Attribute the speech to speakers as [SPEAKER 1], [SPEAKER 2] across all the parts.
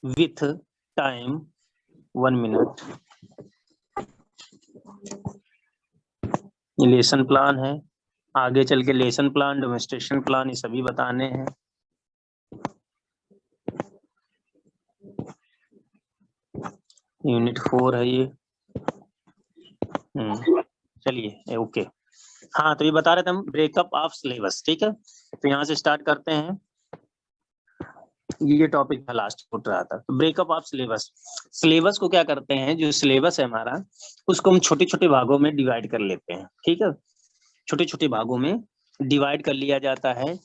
[SPEAKER 1] With time 1 minute. ये lesson plan है, आगे चल के लेसन प्लान, डेमोन्स्ट्रेशन प्लान, ये सभी बताने हैं। यूनिट 4 है ये। चलिए ओके। हाँ, तो ये बता रहे थे हम ब्रेकअप ऑफ सिलेबस, ठीक है। तो यहाँ से स्टार्ट करते हैं। ये टॉपिक था लास्ट छूट रहा था। तो ब्रेकअप ऑफ सिलेबस, सिलेबस को क्या करते हैं, जो सिलेबस है हमारा उसको हम छोटे छोटे भागों में डिवाइड कर लेते हैं, ठीक है। छोटे छोटे भागों में डिवाइड कर लिया जाता है,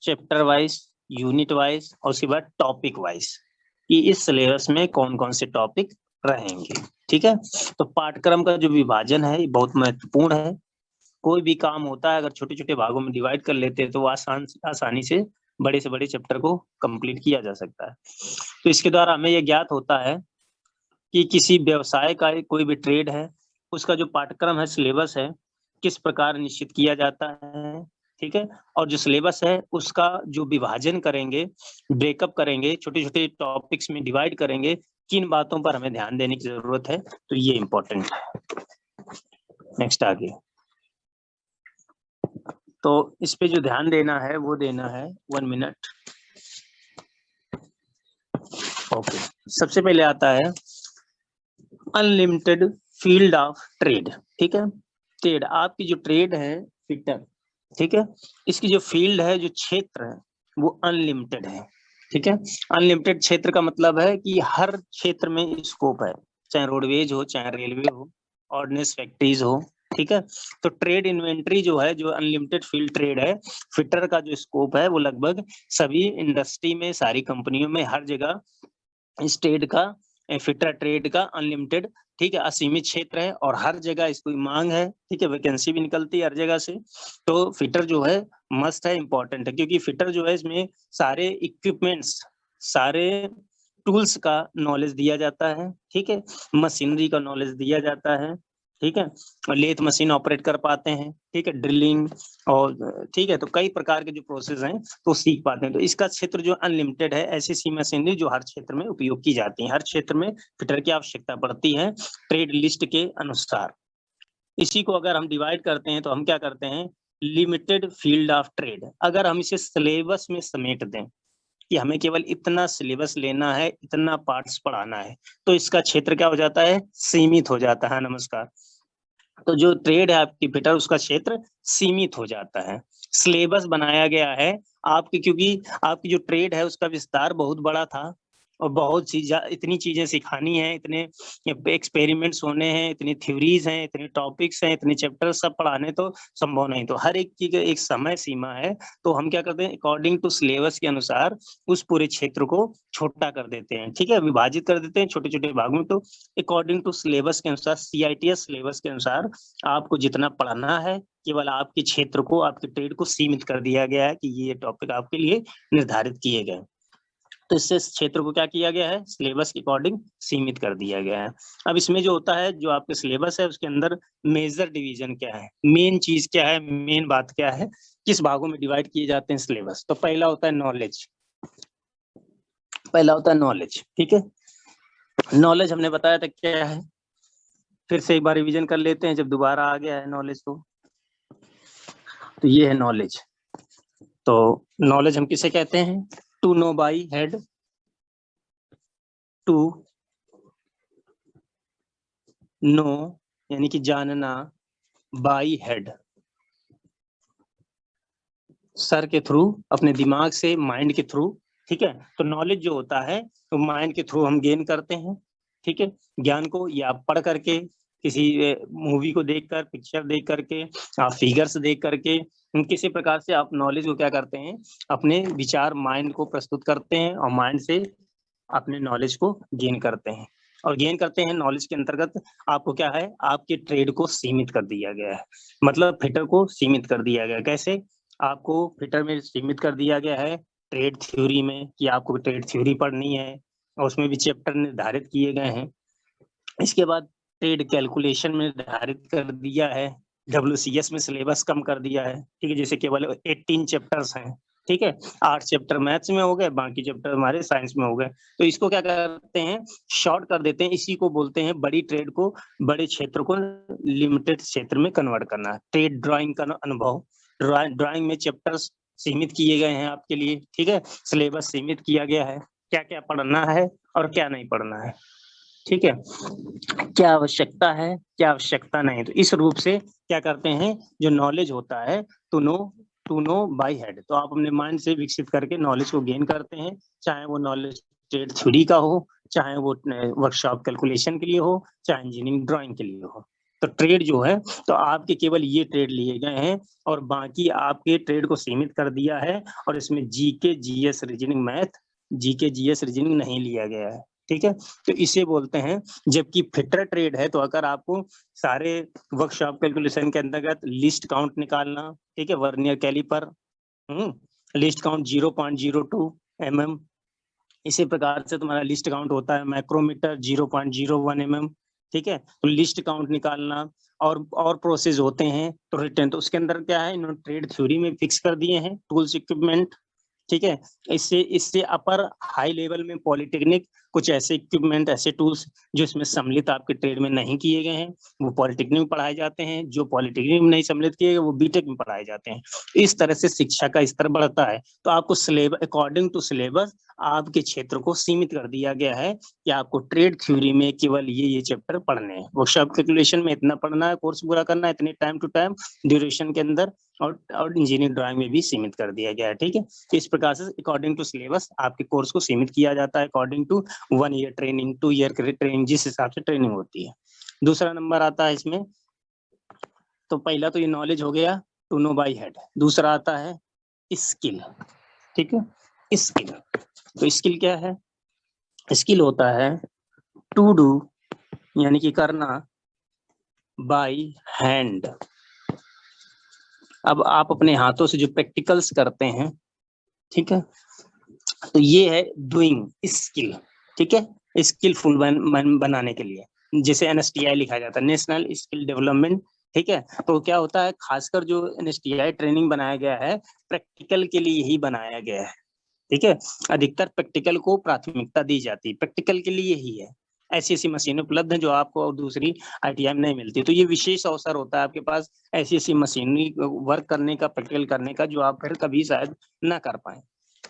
[SPEAKER 1] चैप्टर वाइज, यूनिट वाइज, और उसके बाद टॉपिक वाइज, कि इस सिलेबस में कौन कौन से टॉपिक रहेंगे, ठीक है। तो पाठ्यक्रम का जो विभाजन है ये बहुत महत्वपूर्ण है। कोई भी काम होता है अगर छोटे छोटे भागों में डिवाइड कर लेते हैं तो आसानी से बड़े से बड़े चैप्टर को कंप्लीट किया जा सकता है। तो इसके द्वारा हमें यह ज्ञात होता है कि किसी व्यवसाय का कोई भी ट्रेड है, उसका जो पाठ्यक्रम है, सिलेबस है, किस प्रकार निश्चित किया जाता है, ठीक है। और जो सिलेबस है उसका जो विभाजन करेंगे, ब्रेकअप करेंगे, छोटे छोटे टॉपिक्स में डिवाइड करेंगे, किन बातों पर हमें ध्यान देने की जरूरत है, तो ये इंपॉर्टेंट है। नेक्स्ट आगे, तो इस पे जो ध्यान देना है वो देना है 1 मिनट। ओके, सबसे पहले आता है अनलिमिटेड फील्ड ऑफ ट्रेड, ठीक है। ट्रेड, आपकी जो ट्रेड है फिटर, ठीक है, इसकी जो फील्ड है, जो क्षेत्र है, वो अनलिमिटेड है, ठीक है। अनलिमिटेड क्षेत्र का मतलब है कि हर क्षेत्र में स्कोप है, चाहे रोडवेज हो, चाहे रेलवे हो, ऑर्डिनेंस फैक्ट्रीज हो, ठीक है। तो ट्रेड इन्वेंट्री जो है, जो अनलिमिटेड फील्ड ट्रेड है, फिटर का जो स्कोप है वो लगभग सभी इंडस्ट्री में, सारी कंपनियों में, हर जगह इस ट्रेड का, फिटर ट्रेड का अनलिमिटेड, ठीक है, असीमित क्षेत्र है और हर जगह इसकी मांग है, ठीक है, वैकेंसी भी निकलती है हर जगह से। तो फिटर जो है मस्ट है, इंपॉर्टेंट है, क्योंकि फिटर जो है इसमें सारे इक्विपमेंट्स, सारे टूल्स का नॉलेज दिया जाता है, ठीक है, मशीनरी का नॉलेज दिया जाता है, ठीक है, और लेथ मशीन ऑपरेट कर पाते हैं, ठीक है, ड्रिलिंग और, ठीक है, तो कई प्रकार के जो प्रोसेस हैं तो सीख पाते हैं। तो इसका क्षेत्र जो अनलिमिटेड है, ऐसी सी मशीनरी जो हर क्षेत्र में उपयोग की जाती है, हर क्षेत्र में फिटर की आवश्यकता पड़ती है ट्रेड लिस्ट के अनुसार। इसी को अगर हम डिवाइड करते हैं तो हम क्या करते हैं, लिमिटेड फील्ड ऑफ ट्रेड। अगर हम इसे सिलेबस में समेट दें कि हमें केवल इतना सिलेबस लेना है, इतना पार्ट्स पढ़ाना है, तो इसका क्षेत्र क्या हो जाता है, सीमित हो जाता है। नमस्कार। तो जो ट्रेड है आपकी फिटर, उसका क्षेत्र सीमित हो जाता है। सिलेबस बनाया गया है आपकी, क्योंकि आपकी जो ट्रेड है उसका विस्तार बहुत बड़ा था और बहुत इतनी चीजें सिखानी है, इतने एक्सपेरिमेंट्स होने हैं, इतनी थ्योरीज हैं, इतने टॉपिक्स हैं, इतने चैप्टर्स सब पढ़ाने तो संभव नहीं। तो हर एक चीज एक समय सीमा है, तो हम क्या करते हैं, अकॉर्डिंग टू सिलेबस के अनुसार उस पूरे क्षेत्र को छोटा कर देते हैं, ठीक है, विभाजित कर देते हैं छोटे छोटे भागों में। तो अकॉर्डिंग टू सिलेबस के अनुसार, CITS सिलेबस के अनुसार आपको जितना पढ़ना है, केवल आपके क्षेत्र को, आपके ट्रेड को सीमित कर दिया गया है कि ये टॉपिक आपके लिए निर्धारित किए गए। तो इससे क्षेत्र को क्या किया गया है, सिलेबस के अकॉर्डिंग सीमित कर दिया गया है। अब इसमें जो होता है, जो आपके सिलेबस है उसके अंदर मेजर डिवीजन क्या है, मेन चीज क्या है, मेन बात क्या है, किस भागों में डिवाइड किए जाते हैं सिलेबस। तो पहला होता है नॉलेज, पहला होता है नॉलेज, ठीक है। नॉलेज हमने बताया था क्या है, फिर से एक बार रिवीजन कर लेते हैं जब दोबारा आ गया है नॉलेज तो ये है नॉलेज। तो नॉलेज हम किसे कहते हैं, to know by head, to know यानी कि जानना, बाई हेड सर के थ्रू, अपने दिमाग से, माइंड के थ्रू, ठीक है। तो नॉलेज जो होता है तो माइंड के थ्रू हम गेन करते हैं, ठीक है, ज्ञान को, या पढ़ करके, किसी मूवी को देखकर, पिक्चर देख करके, आप फिगर्स देख करके, किसी प्रकार से आप नॉलेज को क्या करते हैं, अपने विचार, माइंड को प्रस्तुत करते हैं और माइंड से अपने नॉलेज को गेन करते हैं। और गेन करते हैं नॉलेज के अंतर्गत आपको क्या है, आपके ट्रेड को सीमित कर दिया गया है, मतलब फिटर को सीमित कर दिया गया है। कैसे, आपको फिटर में सीमित कर दिया गया है ट्रेड थ्योरी में, कि आपको ट्रेड थ्योरी पढ़नी है और उसमें भी चैप्टर निर्धारित किए गए हैं। इसके बाद ट्रेड कैलकुलेशन में निर्धारित कर दिया है, WCS में सिलेबस कम कर दिया है, ठीक है, जैसे केवल 18 चैप्टर्स हैं, ठीक है, 8 चैप्टर मैथ्स में हो गए, बाकी चैप्टर हमारे साइंस में हो गए। तो इसको क्या करते हैं, शॉर्ट कर देते हैं। इसी को बोलते हैं बड़ी ट्रेड को, बड़े क्षेत्र को लिमिटेड क्षेत्र में कन्वर्ट करना। ट्रेड ड्राइंग का अनुभव, ड्राइंग में चैप्टर्स सीमित किए गए हैं आपके लिए, ठीक है, सिलेबस सीमित किया गया है, क्या क्या पढ़ना है और क्या नहीं पढ़ना है, ठीक है, क्या आवश्यकता है क्या आवश्यकता नहीं। तो इस रूप से क्या करते हैं, जो नॉलेज होता है टू नो बाय हेड, तो आप अपने माइंड से विकसित करके नॉलेज को गेन करते हैं, चाहे वो नॉलेज ट्रेड थ्योरी का हो, चाहे वो वर्कशॉप कैलकुलेशन के लिए हो, चाहे इंजीनियरिंग ड्राइंग के लिए हो। तो ट्रेड जो है, तो आपके केवल ये ट्रेड लिए गए हैं और बाकी आपके ट्रेड को सीमित कर दिया है, और इसमें GK GS reasoning math, GK GS reasoning नहीं लिया गया है, ठीक है। तो इसे बोलते हैं, जबकि फिटर ट्रेड है तो अगर आपको सारे वर्कशॉप कैलकुलेशन के अंतर्गत लिस्ट काउंट निकालना, ठीक है, vernier caliper, least count 0.02 mm, इसी प्रकार से तुम्हारा लिस्ट काउंट होता है मैक्रोमीटर 0.01 mm, ठीक है। तो लिस्ट काउंट निकालना और प्रोसेस होते हैं तो रिटर्न, तो उसके अंदर क्या है, इन्होंने ट्रेड थ्योरी में फिक्स कर दिए हैं टूल्स इक्विपमेंट, ठीक है। इससे अपर हाई लेवल में पॉलिटेक्निक कुछ ऐसे इक्विपमेंट, ऐसे टूल्स जो इसमें सम्मिलित आपके ट्रेड में नहीं किए गए हैं, वो पॉलिटेक्निक में पढ़ाए जाते हैं, जो पॉलिटेक्निक में नहीं सम्मिलित किए गए वो बीटेक में पढ़ाए जाते हैं। इस तरह से शिक्षा का स्तर बढ़ता है। तो आपको सिलेबस, अकॉर्डिंग टू सिलेबस आपके क्षेत्र को सीमित कर दिया गया है कि आपको ट्रेड थ्योरी में केवल ये चैप्टर पढ़ने हैं, वर्कशॉप कैलकुलेशन में इतना पढ़ना है, कोर्स पूरा करना है इतने टाइम टू टाइम ड्यूरेशन के अंदर, और इंजीनियरिंग ड्राइंग में भी सीमित कर दिया गया है, ठीक है। तो इस प्रकार से अकॉर्डिंग टू सिलेबस आपके कोर्स को सीमित किया जाता है, according to 1 year training, 2 year training, जिस हिसाब से ट्रेनिंग होती है। दूसरा नंबर आता है इसमें, तो पहला तो ये नॉलेज हो गया, टू नो बाय हेड। दूसरा आता है स्किल, ठीक है, स्किल। तो स्किल क्या है, स्किल होता है टू डू, यानी कि करना, बाय हैंड। अब आप अपने हाथों से जो प्रैक्टिकल्स करते हैं, ठीक है, तो ये है डूइंग स्किल, ठीक है, स्किलफुल बनाने के लिए, जैसे एनएसटीआई लिखा जाता है, नेशनल स्किल डेवलपमेंट, ठीक है। तो क्या होता है, खासकर जो एनएसटीआई ट्रेनिंग बनाया गया है प्रैक्टिकल के लिए ही बनाया गया है, ठीक है। अधिकतर प्रैक्टिकल को प्राथमिकता दी जाती है, प्रैक्टिकल के लिए ही है। ऐसी ऐसी मशीनें उपलब्ध हैं जो आपको और दूसरी आईटीआई में नहीं मिलती, तो ये विशेष अवसर होता है आपके पास ऐसी ऐसी मशीनरी वर्क करने का, प्रैक्टिकल करने का, जो आप फिर कभी शायद ना कर पाए।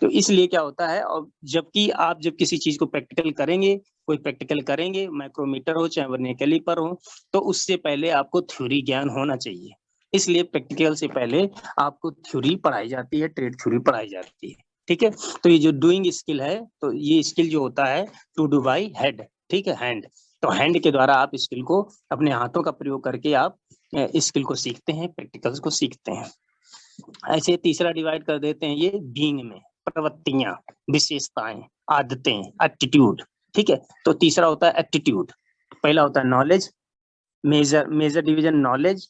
[SPEAKER 1] तो इसलिए क्या होता है, और जबकि आप जब किसी चीज को प्रैक्टिकल करेंगे, कोई प्रैक्टिकल करेंगे, माइक्रोमीटर हो चाहे वर्नियर कैलिपर हो, तो उससे पहले आपको थ्योरी ज्ञान होना चाहिए। इसलिए प्रैक्टिकल से पहले आपको थ्योरी पढ़ाई जाती है, ट्रेड थ्योरी पढ़ाई जाती है, ठीक है। तो ये जो डूइंग स्किल है, तो ये स्किल जो होता है टू डू बाय हेड, ठीक है, हैंड। तो हैंड के द्वारा आप स्किल को, अपने हाथों का प्रयोग करके आप स्किल को सीखते हैं, प्रैक्टिकल्स को सीखते हैं। ऐसे तीसरा डिवाइड कर देते हैं ये बीइंग में, प्रवृत्तियां, विशेषताएं, आदतें, एटीट्यूड, ठीक है। तो तीसरा होता है एटीट्यूड, पहला होता है knowledge, major division knowledge,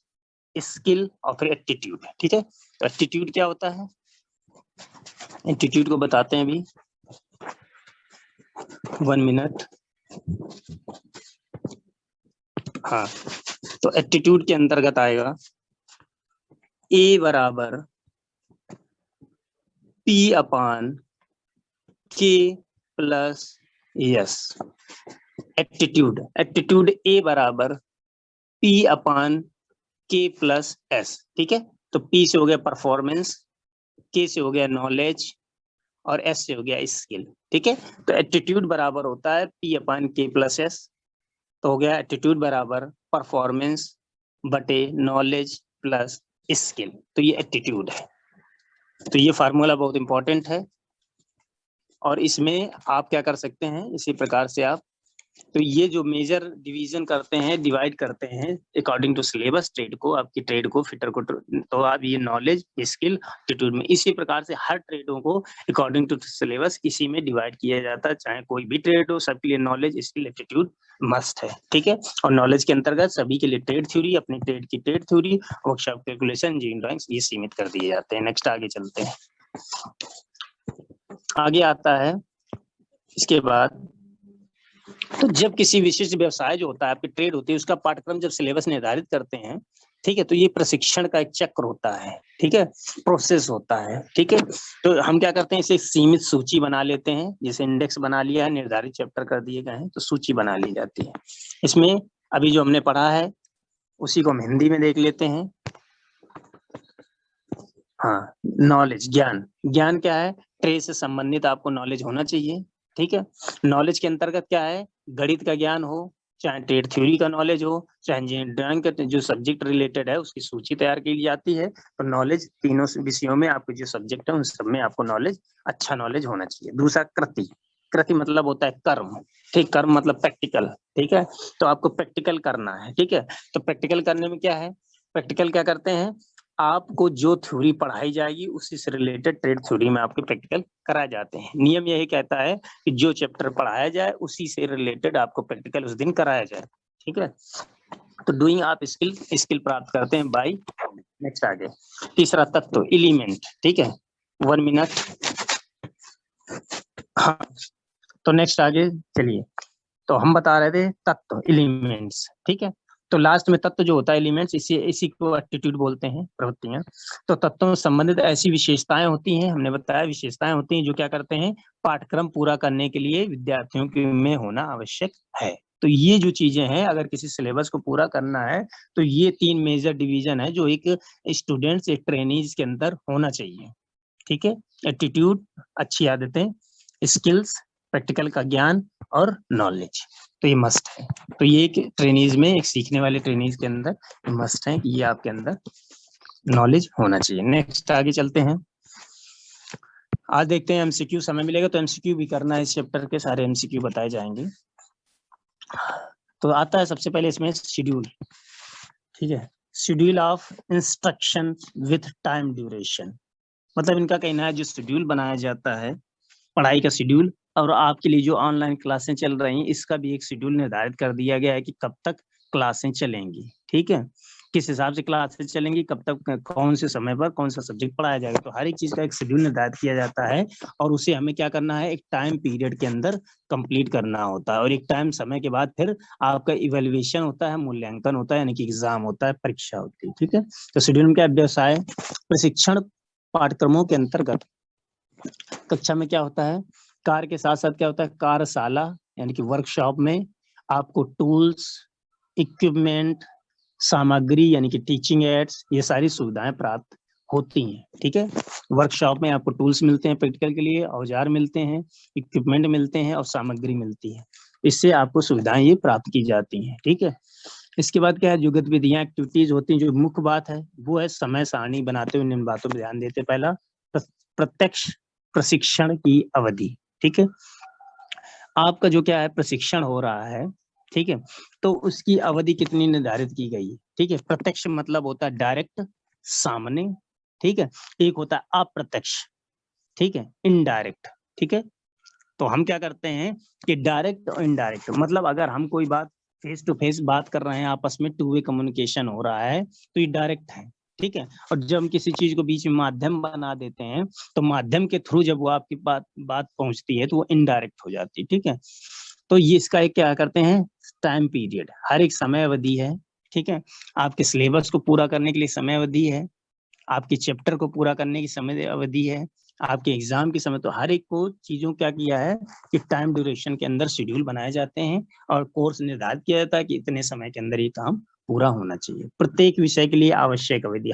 [SPEAKER 1] skill और फिर एटीट्यूड, ठीक है। तो एटीट्यूड क्या होता है, एटीट्यूड को बताते हैं अभी, 1 मिनट। हाँ, तो एटीट्यूड के अंतर्गत आएगा ए बराबर पी अपान के प्लस यस। एटीट्यूड, एटीट्यूड ए बराबर पी अपान के प्लस एस, ठीक है। तो पी से हो गया परफॉर्मेंस, के से हो गया नॉलेज और एस से हो गया स्किल, ठीक है। तो एटीट्यूड बराबर होता है पी अपान के प्लस एस, तो हो गया एटीट्यूड बराबर परफॉर्मेंस बटे नॉलेज प्लस स्किल, तो ये एटीट्यूड है। तो ये फार्मूला बहुत इंपॉर्टेंट है, और इसमें आप क्या कर सकते हैं, इसी प्रकार से आप, तो ये जो मेजर डिवीजन करते हैं, डिवाइड करते हैं अकॉर्डिंग टू सिलेबस ट्रेड को, आपकी ट्रेड को, फिटर को, तो आप ये नॉलेज, स्किल, एटीट्यूड में, इसी प्रकार से हर ट्रेडों को अकॉर्डिंग टू सिलेबस इसी में डिवाइड किया जाता है। चाहे कोई भी ट्रेड हो, सबके लिए नॉलेज, स्किल, एटीट्यूड मस्ट है, ठीक है। और नॉलेज के अंतर्गत सभी के लिए ट्रेड थ्योरी, अपने ट्रेड की trade theory, workshop calculation, engineering drawings, ये सीमित कर दिए जाते हैं। नेक्स्ट आगे चलते हैं। आगे आता है इसके बाद, तो जब किसी विशिष्ट व्यवसाय जो होता है, आपकी ट्रेड होती है, उसका पाठ्यक्रम जब सिलेबस निर्धारित करते हैं, ठीक है। तो ये प्रशिक्षण का एक चक्र होता है, ठीक है, प्रोसेस होता है, ठीक है। तो हम क्या करते हैं, इसे सीमित सूची बना लेते हैं, जैसे इंडेक्स बना लिया है, निर्धारित चैप्टर कर दिए गए हैं तो सूची बना ली जाती है। इसमें अभी जो हमने पढ़ा है उसी को हम हिंदी में देख लेते हैं। हाँ, नॉलेज, ज्ञान। ज्ञान क्या है? ट्रेड से संबंधित आपको नॉलेज होना चाहिए, ठीक है। नॉलेज के अंतर्गत क्या है? गणित का ज्ञान हो, चाहे ट्रेड थ्योरी का नॉलेज हो, चाहे इंजीनियरिंग का जो सब्जेक्ट रिलेटेड है उसकी सूची तैयार की जाती है। तो नॉलेज तीनों विषयों में आपके जो सब्जेक्ट है उन सब में आपको नॉलेज, अच्छा नॉलेज होना चाहिए। दूसरा कृति। कृति मतलब होता है कर्म, ठीक, कर्म मतलब प्रैक्टिकल, ठीक है। तो आपको प्रैक्टिकल करना है, ठीक है। तो प्रैक्टिकल करने में क्या है? प्रैक्टिकल क्या करते हैं, आपको जो थ्योरी पढ़ाई जाएगी उसी से रिलेटेड ट्रेड थ्योरी में आपके प्रैक्टिकल कराए जाते हैं। नियम यही कहता है कि जो चैप्टर पढ़ाया जाए उसी से रिलेटेड आपको प्रैक्टिकल उस दिन कराया जाए, ठीक है। तो डूइंग आप स्किल, स्किल प्राप्त करते हैं बाई। नेक्स्ट आगे तीसरा तत्व, एलिमेंट, ठीक है। 1 मिनट। हाँ, तो नेक्स्ट आगे चलिए। तो हम बता रहे थे तत्व, एलिमेंट्स, ठीक है। तो लास्ट में तत्व जो होता है, एलिमेंट्स, इसी को एप्टीट्यूड बोलते हैं, प्रवृत्तियां। तो तत्वों से संबंधित ऐसी विशेषताएं होती हैं, हमने बताया विशेषताएं होती हैं जो क्या करते हैं, पाठ्यक्रम पूरा करने के लिए विद्यार्थियों के में होना आवश्यक है। तो ये जो चीजें हैं, अगर किसी सिलेबस को पूरा करना है तो ये 3 मेजर डिवीजन है जो एक स्टूडेंट्स, एक ट्रेनीज के अंदर होना चाहिए, ठीक है। एटीट्यूड, अच्छी आदतें, स्किल्स, प्रैक्टिकल का ज्ञान और नॉलेज, तो ये मस्ट है। तो ये एक ट्रेनीज में, एक सीखने वाले ट्रेनीज के अंदर मस्ट है कि ये आपके अंदर नॉलेज होना चाहिए। नेक्स्ट आगे चलते हैं। आज देखते हैं एमसीक्यू, समय मिलेगा तो एमसीक्यू भी करना है, इस चैप्टर के सारे एमसीक्यू बताए जाएंगे। तो आता है सबसे पहले इसमें शेड्यूल, ठीक है। Schedule of instruction with time duration, मतलब इनका कहना है जो शेड्यूल बनाया जाता है, पढ़ाई का शेड्यूल, और आपके लिए जो ऑनलाइन क्लासें चल रही हैं इसका भी एक शेड्यूल निर्धारित कर दिया गया है कि कब तक क्लासें चलेंगी, ठीक है। किस हिसाब से क्लासें चलेंगी, कब तक, कौन से समय पर कौन सा सब्जेक्ट पढ़ाया जाएगा, तो हर एक चीज का एक शेड्यूल निर्धारित किया जाता है और उसे हमें क्या करना है, एक टाइम पीरियड के अंदर कंप्लीट करना होता है। और एक टाइम समय के बाद फिर आपका इवेल्युएशन होता है, मूल्यांकन होता है, यानी कि एग्जाम होता है, परीक्षा होती है, ठीक है। तो शेड्यूल में क्या व्यवसाय, प्रशिक्षण पाठ्यक्रमों के अंतर्गत कक्षा में क्या होता है, कार्य के साथ साथ क्या होता है, कार्यशाला यानी कि वर्कशॉप में आपको टूल्स, इक्विपमेंट, सामग्री यानी कि टीचिंग एड्स, ये सारी सुविधाएं प्राप्त होती हैं, ठीक है। वर्कशॉप में आपको टूल्स मिलते हैं प्रैक्टिकल के लिए, औजार मिलते हैं, इक्विपमेंट मिलते हैं और सामग्री मिलती है। इससे आपको सुविधाएं ये प्राप्त की जाती हैं, ठीक है। इसके बाद क्या है, जो गतिविधियां, एक्टिविटीज होती हैं, जो मुख्य बात है वो है समय सारणी बनाते हुए इन बातों पर ध्यान देते। पहला, प्रत्यक्ष प्रशिक्षण की अवधि, ठीक है। आपका जो क्या है प्रशिक्षण हो रहा है, ठीक है, तो उसकी अवधि कितनी निर्धारित की गई है, ठीक है। प्रत्यक्ष मतलब होता है डायरेक्ट, सामने, ठीक है। एक होता है अप्रत्यक्ष, ठीक है, इनडायरेक्ट, ठीक है। तो हम क्या करते हैं कि डायरेक्ट और इनडायरेक्ट, मतलब अगर हम कोई बात फेस टू फेस बात कर रहे हैं, आपस में टू वे कम्युनिकेशन हो रहा है तो ये डायरेक्ट है, ठीक है। और जब हम किसी चीज को बीच में माध्यम बना देते हैं तो माध्यम के थ्रू जब वो आपकी बात पहुंचती है तो वो इनडायरेक्ट हो जाती है, ठीक है। तो ये इसका एक क्या करते हैं, टाइम पीरियड, हर एक समय अवधि है, ठीक है। आपके सिलेबस को पूरा करने के लिए समय अवधि है, आपके चैप्टर को पूरा करने की समय अवधि है, आपके एग्जाम के समय, तो हर एक को चीजों क्या किया है कि टाइम ड्यूरेशन के अंदर शेड्यूल बनाए जाते हैं और कोर्स निर्धारित किया जाता है कि इतने समय के अंदर ये काम पूरा होना चाहिए। प्रत्येक विषय के लिए आवश्यक अवधि,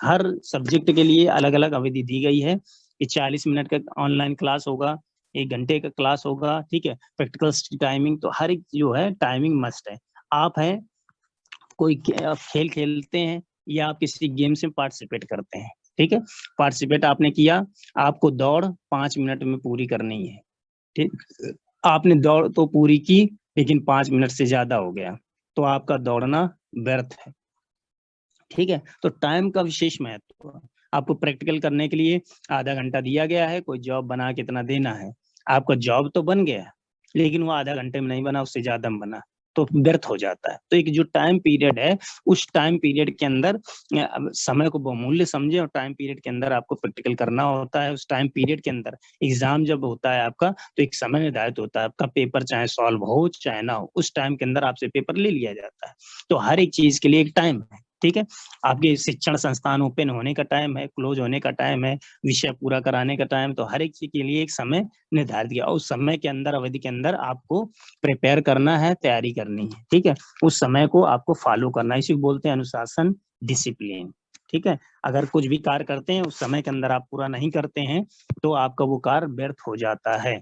[SPEAKER 1] हर सब्जेक्ट के लिए अलग अलग अवधि दी गई है कि 40 मिनट का ऑनलाइन क्लास होगा, 1 घंटे का क्लास होगा, ठीक है। प्रैक्टिकल टाइमिंग, तो हर एक जो है टाइमिंग मस्ट है। आप हैं कोई खेल खेलते हैं या आप किसी गेम से पार्टिसिपेट करते हैं, ठीक है। पार्टिसिपेट आपने किया, आपको दौड़ 5 मिनट में पूरी करनी है, ठीक। आपने दौड़ तो पूरी की लेकिन 5 मिनट से ज्यादा हो गया तो आपका दौड़ना व्यर्थ है, ठीक है। तो टाइम का विशेष महत्व है। आपको प्रैक्टिकल करने के लिए आधा घंटा दिया गया है, कोई जॉब बना के इतना देना है, आपका जॉब तो बन गया लेकिन वो आधा घंटे में नहीं बना, उससे ज्यादा में बना तो व्यर्थ हो जाता है। तो एक जो टाइम पीरियड है उस टाइम पीरियड के अंदर समय को बहुमूल्य समझे और टाइम पीरियड के अंदर आपको प्रैक्टिकल करना होता है। उस टाइम पीरियड के अंदर एग्जाम जब होता है आपका तो एक समय निर्धारित होता है, आपका पेपर चाहे सॉल्व हो चाहे ना हो, उस टाइम के अंदर आपसे पेपर ले लिया जाता है। तो हर एक चीज के लिए एक टाइम है, ठीक है, आपके शिक्षण संस्थान ओपन होने का टाइम है, क्लोज होने का टाइम है, विषय पूरा कराने का टाइम, तो हर एक चीज के लिए एक समय निर्धारित किया और उस समय के अंदर, अवधि के अंदर आपको प्रिपेयर करना है, तैयारी करनी है। ठीक है, उस समय को आपको फॉलो करना है, इसी को बोलते हैं अनुशासन, डिसिप्लिन। ठीक है, अगर कुछ भी कार्य करते हैं उस समय के अंदर आप पूरा नहीं करते हैं तो आपका वो कार्य व्यर्थ हो जाता है।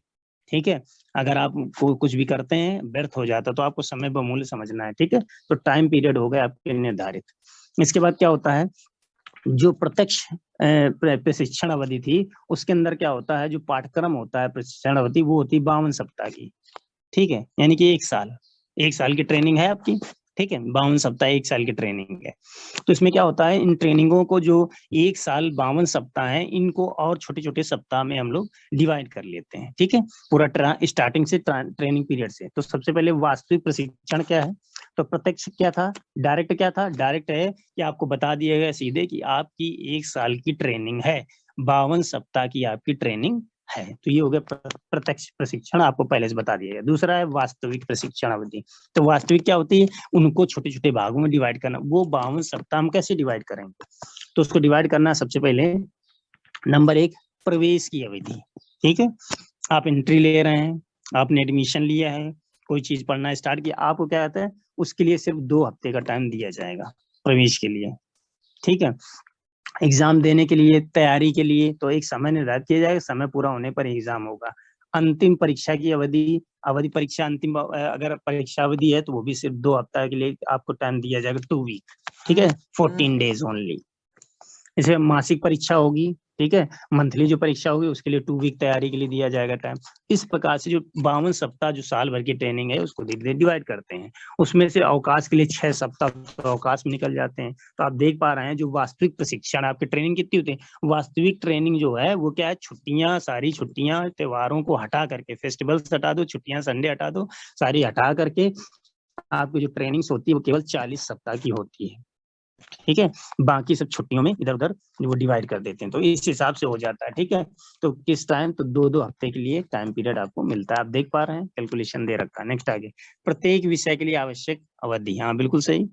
[SPEAKER 1] ठीक है, अगर आप कुछ भी करते हैं व्यर्थ हो जाता है तो आपको समय बहुमूल्य समझना है। ठीक है, तो टाइम पीरियड हो गए आपके निर्धारित। इसके बाद क्या होता है, जो प्रत्यक्ष प्रशिक्षण अवधि थी उसके अंदर क्या होता है, जो पाठ्यक्रम होता है प्रशिक्षण अवधि वो होती है 52 सप्ताह की। ठीक है, यानी कि 1 साल की ट्रेनिंग है आपकी। ठीक है, 52 सप्ताह 1 साल की ट्रेनिंग है। तो इसमें क्या होता है, इन ट्रेनिंगों को जो 1 साल 52 सप्ताह है इनको और छोटे छोटे सप्ताह में हम लोग डिवाइड कर लेते हैं। ठीक है, पूरा स्टार्टिंग से ट्रेनिंग पीरियड से। तो सबसे पहले वास्तविक प्रशिक्षण क्या है, तो प्रत्यक्ष क्या था, डायरेक्ट क्या था, डायरेक्ट है कि आपको बता दिया गया सीधे कि आपकी 1 साल की ट्रेनिंग है, 52 सप्ताह की आपकी ट्रेनिंग है। तो ये हो गया प्रत्यक्ष प्रशिक्षण, आपको पहले से बता दिया गया। दूसरा है वास्तविक प्रशिक्षण अवधि। तो वास्तविक क्या होती है, उनको छोटे छोटे भागों में डिवाइड करना। वो 52 सप्ताह हम कैसे डिवाइड करेंगे, तो उसको डिवाइड करना सबसे पहले नंबर 1 प्रवेश की अवधि। ठीक है, आप एंट्री ले रहे हैं, आपने एडमिशन लिया है, कोई चीज पढ़ना स्टार्ट किया, आपको क्या आता है उसके लिए सिर्फ 2 हफ्ते का टाइम दिया जाएगा प्रवेश के लिए। ठीक है, एग्जाम देने के लिए, तैयारी के लिए तो एक समय निर्धारित किया जाएगा, समय पूरा होने पर एग्जाम होगा। अंतिम परीक्षा की अवधि, परीक्षा अंतिम अगर परीक्षा अवधि है तो वो भी सिर्फ 2 हफ्ता के लिए आपको टाइम दिया जाएगा, 2 वीक। ठीक है, 14 डेज ओनली। जैसे मासिक परीक्षा होगी, ठीक है, मंथली जो परीक्षा होगी उसके लिए 2 वीक तैयारी के लिए दिया जाएगा टाइम। इस प्रकार से जो 52 सप्ताह जो साल भर की ट्रेनिंग है उसको धीरे धीरे डिवाइड करते हैं। उसमें से अवकाश के लिए 6 सप्ताह तो अवकाश में निकल जाते हैं। तो आप देख पा रहे हैं जो वास्तविक प्रशिक्षण आपकी ट्रेनिंग कितनी होती है, वास्तविक ट्रेनिंग जो है वो क्या है, छुट्टियां, सारी छुट्टियां, त्योहारों को हटा करके, फेस्टिवल्स हटा दो, छुट्टियां संडे हटा दो, सारी हटा करके आपकी जो ट्रेनिंग्स होती है वो केवल 40 सप्ताह की होती है। ठीक है, बाकी सब छुट्टियों में इधर उधर वो डिवाइड कर देते हैं, तो इस हिसाब से हो जाता है। ठीक है, तो किस टाइम, तो 2-2 हफ्ते के लिए टाइम पीरियड आपको मिलता है। आप देख पा रहे हैं कैलकुलेशन दे रखा है। नेक्स्ट आगे, प्रत्येक विषय के लिए आवश्यक अवधि। हाँ बिल्कुल सही।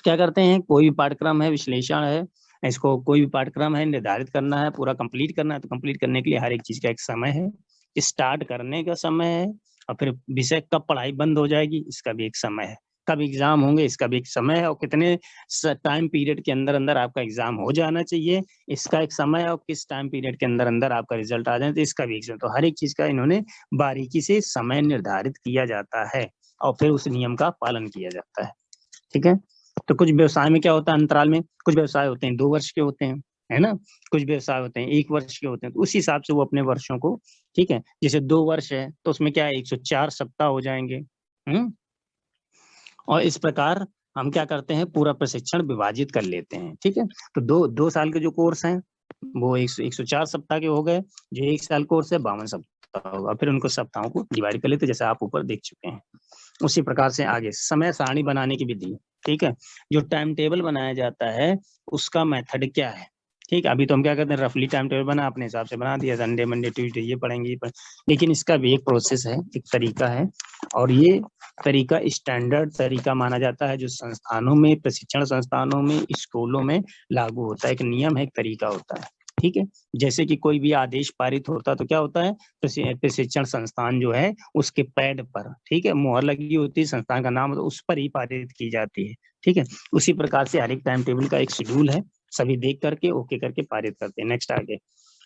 [SPEAKER 1] क्या करते हैं, कोई भी पाठ्यक्रम है, विश्लेषण है, इसको कोई भी पाठ्यक्रम है निर्धारित करना है, पूरा कंप्लीट करना है, तो कंप्लीट करने के लिए हर एक चीज का एक समय है। स्टार्ट करने का समय है, और फिर विषय कब पढ़ाई बंद हो जाएगी इसका भी एक समय है, कब एग्जाम होंगे इसका भी एक समय है, और कितने टाइम पीरियड के अंदर अंदर आपका एग्जाम हो जाना चाहिए इसका एक समय है, और किस टाइम पीरियड के अंदर अंदर आपका रिजल्ट आ जाए तो इसका भी एक समय। तो हर एक चीज का इन्होंने बारीकी से समय निर्धारित किया जाता है और फिर उस नियम का पालन किया जाता है। ठीक है, तो कुछ व्यवसाय में क्या होता है, अंतराल में कुछ व्यवसाय होते हैं 2 वर्ष के होते हैं, है ना, कुछ व्यवसाय होते हैं 1 वर्ष के होते हैं, तो उस हिसाब से वो अपने वर्षों को, ठीक है, जैसे 2 वर्ष है तो उसमें क्या है 104 सप्ताह हो जाएंगे। और इस प्रकार हम क्या करते हैं, पूरा प्रशिक्षण विभाजित कर लेते हैं। ठीक है, तो 2 साल के जो कोर्स हैं वो 104 सप्ताह के हो गए, जो 1 साल कोर्स है 52 सप्ताह होगा, फिर उनको सप्ताहों को डिवाइड कर लेते जैसे आप ऊपर देख चुके हैं। उसी प्रकार से आगे समय सारणी बनाने की विधि। ठीक है, जो टाइम टेबल बनाया जाता है उसका मेथड क्या है। ठीक है, अभी तो हम क्या करते हैं, रफली टाइम टेबल बना, अपने हिसाब से बना दिया, संडे मंडे ट्यूसडे ये पढ़ेंगे, लेकिन इसका भी एक प्रोसेस है, एक तरीका है, और ये तरीका स्टैंडर्ड तरीका माना जाता है जो संस्थानों में, प्रशिक्षण संस्थानों में, स्कूलों में लागू होता है। एक नियम है, एक तरीका होता है। ठीक है, जैसे कि कोई भी आदेश पारित होता है तो क्या होता है, प्रशिक्षण संस्थान जो है उसके पैड पर, ठीक है, मोहर लगी होती है, संस्थान का नाम, तो उस पर ही पारित की जाती है। ठीक है, उसी प्रकार से हर एक टाइम टेबल का एक शेड्यूल है, सभी देख करके ओके करके पारित करते हैं। नेक्स्ट आगे